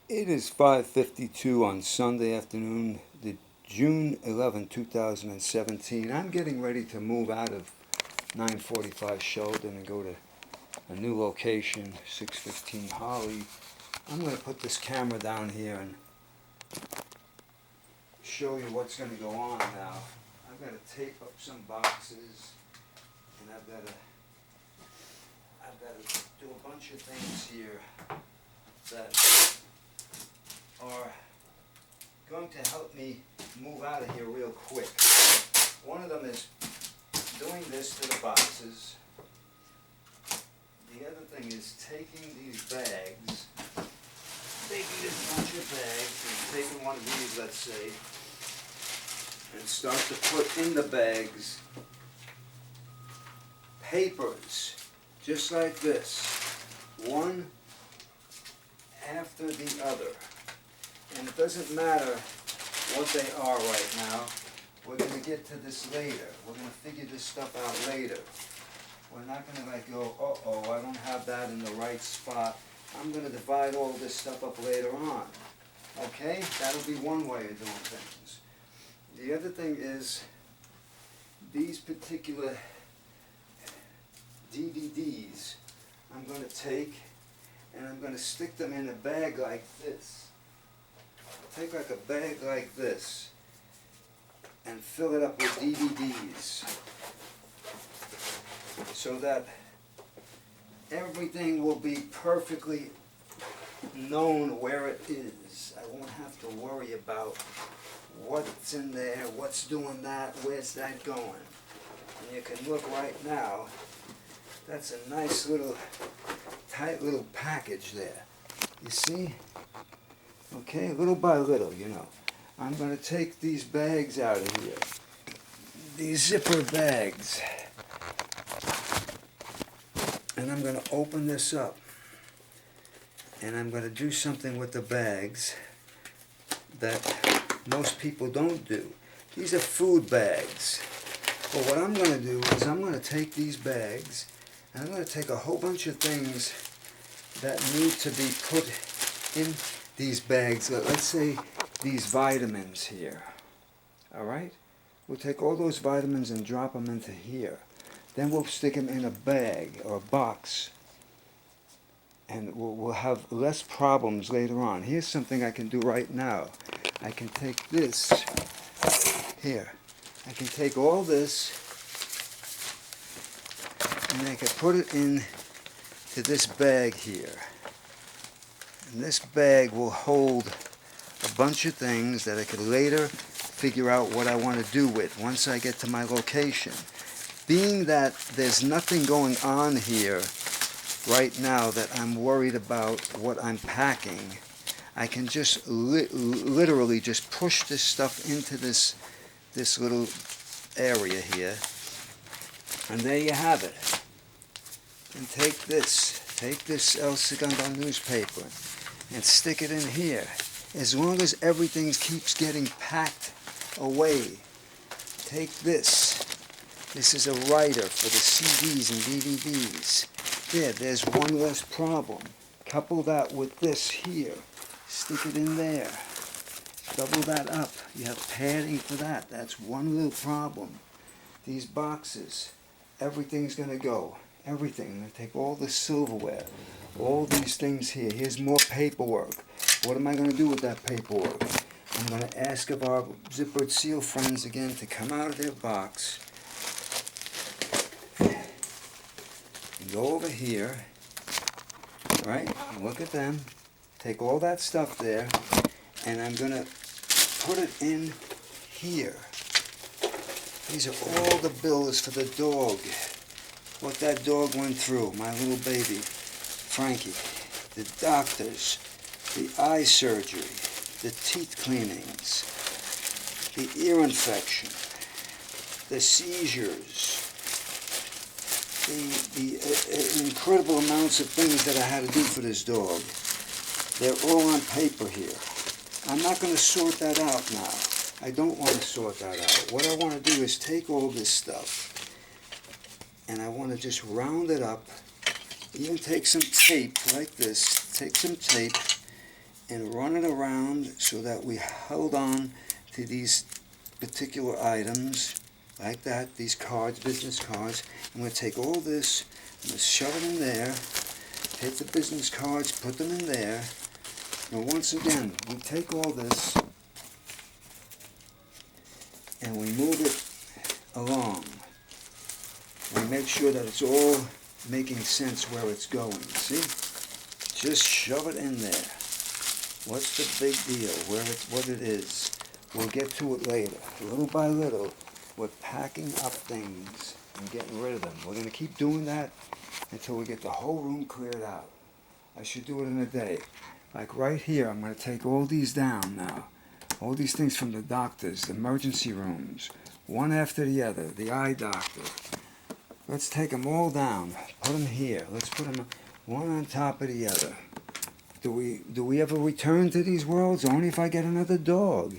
It is 5:52 on Sunday afternoon, the June 11, 2017. I'm getting ready to move out of 945 Sheldon and go to a new location, 615 Holly. I'm going to put this camera down here and show you what's going to go on now. I've got to tape up some boxes, and I've got to do a bunch of things here that are going to help me move out of here real quick. One of them is doing this to the boxes. The other thing is taking these bags, taking this bunch of bags and taking one of these, let's say, and start to put in the bags papers, just like this, one after the other. And it doesn't matter what they are right now. We're going to get to this later. We're going to figure this stuff out later. We're not going to go, uh-oh, I don't have that in the right spot. I'm going to divide all this stuff up later on. Okay? That'll be one way of doing things. The other thing is these particular DVDs I'm going to take and I'm going to stick them in a bag like this. Take like a bag like this and fill it up with DVDs so that everything will be perfectly known where it is. I won't have to worry about what's in there, what's doing that, where's that going. And you can look right now, that's a nice little, tight little package there. You see? Okay, little by little, you know. I'm going to take these bags out of here. These zipper bags. And I'm going to open this up. And I'm going to do something with the bags that most people don't do. These are food bags. But what I'm going to do is I'm going to take these bags and I'm going to take a whole bunch of things that need to be put in these bags. Let's say these vitamins here. Alright? We'll take all those vitamins and drop them into here. Then we'll stick them in a bag or a box. And we'll have less problems later on. Here's something I can do right now. I can take this here. I can take all this and I can put it in to this bag here. And this bag will hold a bunch of things that I could later figure out what I want to do with once I get to my location. Being that there's nothing going on here right now that I'm worried about what I'm packing, I can just literally just push this stuff into this little area here. And there you have it. And take this El Segundo newspaper and stick it in here. As long as everything keeps getting packed away. Take this. This is a writer for the CDs and DVDs. There's one less problem. Couple that with this here. Stick it in there. Double that up. You have padding for that. That's one little problem. These boxes, everything's going to go. Everything. I'm going to take all the silverware, all these things here. Here's more paperwork. What am I going to do with that paperwork? I'm going to ask of our zippered seal friends again to come out of their box and go over here, right, and look at them. Take all that stuff there, and I'm going to put it in here. These are all the bills for the dog. What that dog went through, my little baby, Frankie. The doctors, the eye surgery, the teeth cleanings, the ear infection, the seizures, the incredible amounts of things that I had to do for this dog. They're all on paper here. I'm not going to sort that out now. I don't want to sort that out. What I want to do is take all this stuff and I want to just round it up, even take some tape like this, take some tape and run it around so that we hold on to these particular items like that, these cards, business cards. I'm going to take all this, I'm going to shove it in there, take the business cards, put them in there. Now once again, we take all this and we move it along. We make sure that it's all making sense where it's going, see? Just shove it in there. What's the big deal, what it is? We'll get to it later. Little by little, we're packing up things and getting rid of them. We're going to keep doing that until we get the whole room cleared out. I should do it in a day. Like right here, I'm going to take all these down now. All these things from the doctors, the emergency rooms, one after the other, the eye doctor. Let's take them all down, put them here. Let's put them one on top of the other. Do we ever return to these worlds? Only if I get another dog.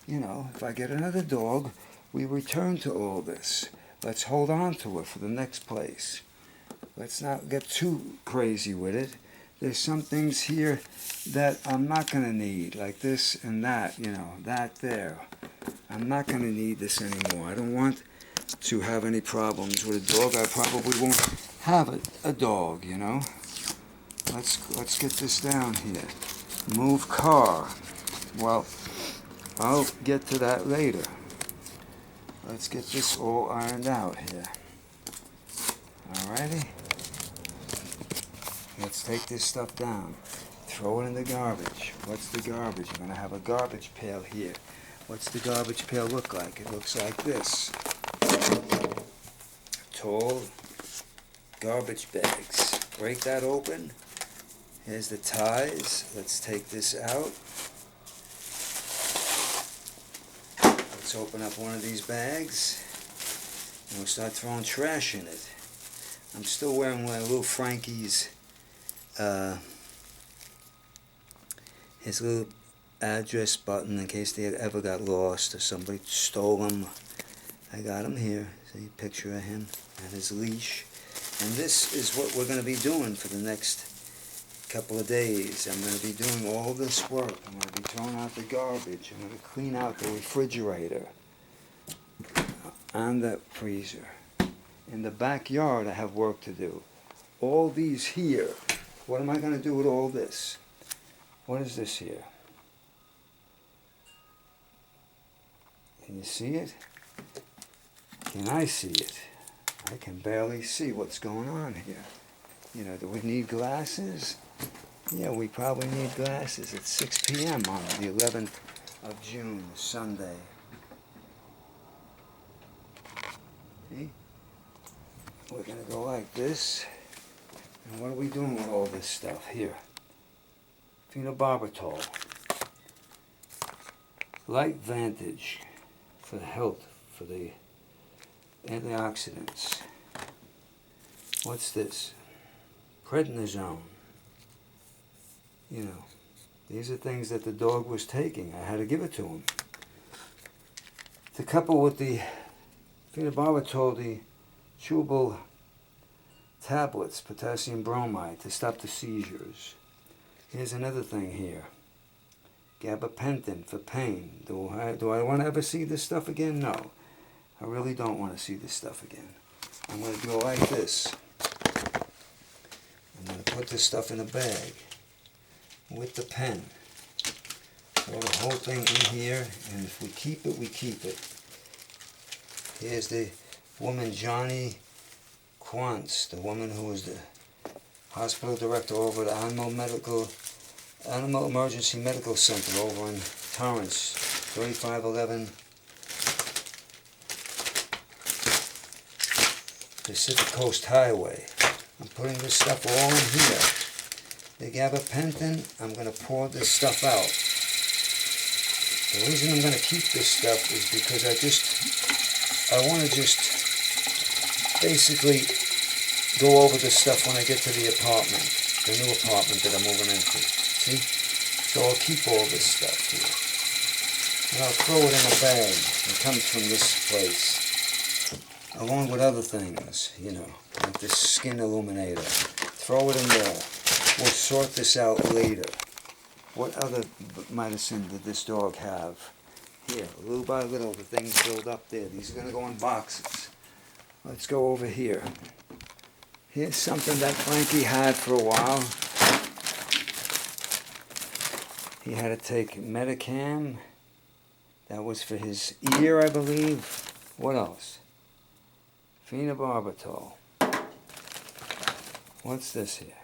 You know, if I get another dog, we return to all this. Let's hold on to it for the next place. Let's not get too crazy with it. There's some things here that I'm not going to need, like this and that, you know, that there. I'm not going to need this anymore. I don't want to have any problems with a dog. I probably won't have a dog, you know. Let's get this down here. Move car. Well, I'll get to that later. Let's get this all ironed out here. Alrighty? Let's take this stuff down. Throw it in the garbage. What's the garbage? I'm going to have a garbage pail here. What's the garbage pail look like? It looks like this. Tall garbage bags. Break that open. Here's the ties. Let's take this out. Let's open up one of these bags and we'll start throwing trash in it. I'm still wearing my little Frankie's, his little address button in case they ever got lost or somebody stole them. I got him here. See a picture of him and his leash. And this is what we're going to be doing for the next couple of days. I'm going to be doing all this work. I'm going to be throwing out the garbage. I'm going to clean out the refrigerator and the freezer. In the backyard I have work to do. All these here, what am I going to do with all this? What is this here? Can you see it? Can I see it? I can barely see what's going on here. You know, do we need glasses? Yeah, we probably need glasses. It's 6 p.m. on the 11th of June, Sunday. See? We're going to go like this. And what are we doing with all this stuff here? Phenobarbital. Light Vantage for the health, for the antioxidants. What's this? Prednisone. You know, these are things that the dog was taking. I had to give it to him. To couple with the phenobarbital, the chewable tablets, potassium bromide, to stop the seizures. Here's another thing here. Gabapentin for pain. Do I want to ever see this stuff again? No. I really don't want to see this stuff again. I'm going to go like this. I'm going to put this stuff in a bag with the pen. Throw the whole thing in here, and if we keep it, we keep it. Here's the woman, Johnny Quantz, the woman who was the hospital director over at Animal Emergency Medical Center over in Torrance, 3511 Pacific Coast Highway. I'm putting this stuff all in here. The gabapentin, I'm going to pour this stuff out. The reason I'm going to keep this stuff is because I want to just basically go over the stuff when I get to the apartment, the new apartment that I'm moving into. See? So I'll keep all this stuff here. And I'll throw it in a bag. It comes from this place. Along with other things, you know, like this skin illuminator. Throw it in there. We'll sort this out later. What other medicine did this dog have? Here, little by little, the things build up there. These are going to go in boxes. Let's go over here. Here's something that Frankie had for a while. He had to take Medicam. That was for his ear, I believe. What else? Phenobarbital. What's this here?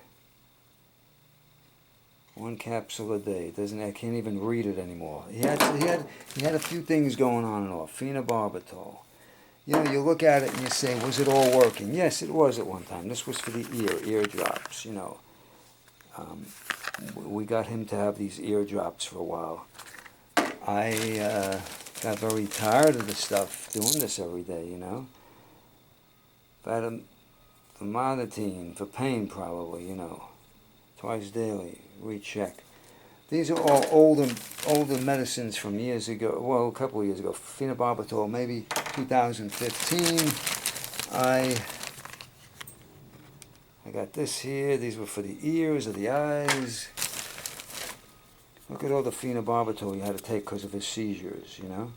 1 capsule a day. I can't even read it anymore. He had a few things going on and off. Phenobarbital. You know, you look at it and you say, was it all working? Yes, it was at one time. This was for the ear drops, you know. We got him to have these ear drops for a while. I got very tired of the stuff, doing this every day, you know. Famotidine, for pain probably, you know. Twice daily, recheck. These are all older medicines from years ago, well, a couple of years ago. Phenobarbital, maybe 2015. I got this here. These were for the ears or the eyes. Look at all the phenobarbital he had to take because of his seizures, you know.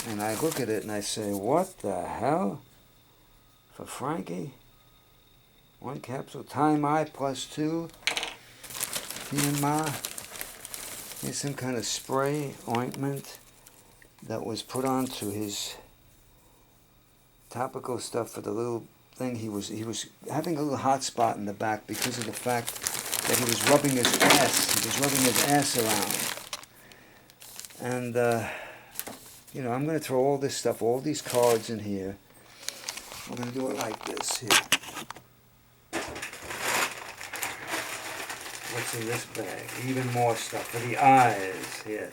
And I look at it and I say, what the hell? For Frankie? 1 capsule, time I +2. He and Ma. Here's some kind of spray, ointment that was put onto his topical stuff for the little thing. He was having a little hot spot in the back because of the fact that he was rubbing his ass. He was rubbing his ass around. And, you know, I'm going to throw all this stuff, all these cards in here. I'm going to do it like this here. What's in this bag? Even more stuff for the eyes here.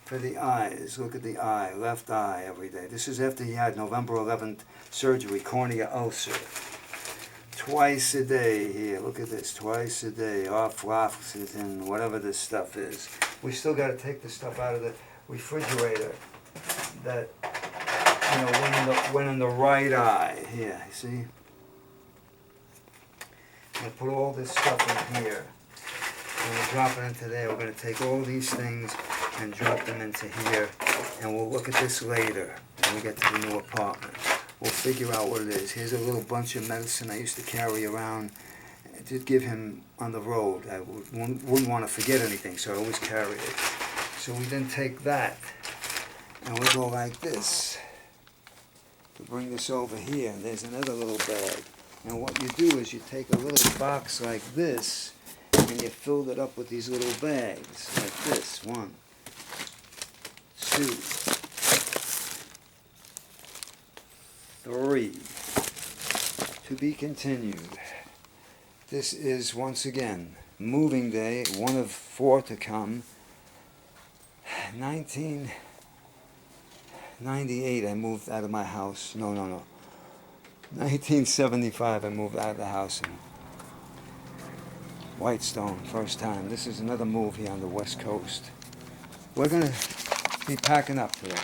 For the eyes, look at the eye, left eye every day. This is after he had November 11th surgery, cornea ulcer. Twice a day here, look at this, twice a day, ofloxacin, whatever this stuff is. We still got to take the stuff out of the refrigerator that, you know, went in the right eye. Here, you see? I'm going to put all this stuff in here. And we'll drop it into there. We're going to take all these things and drop them into here. And we'll look at this later when we get to the new apartment. We'll figure out what it is. Here's a little bunch of medicine I used to carry around to give him on the road. I wouldn't want to forget anything, so I always carry it. So we then take that and we go like this to bring this over here. There's another little bag. And what you do is you take a little box like this and you fill it up with these little bags like this. 1, 2, 3. To be continued. This is once again moving day, 1 of 4 to come. 1998 I moved out of my house. No. 1975 I moved out of the house in Whitestone, first time. This is another move here on the West Coast. We're going to be packing up today.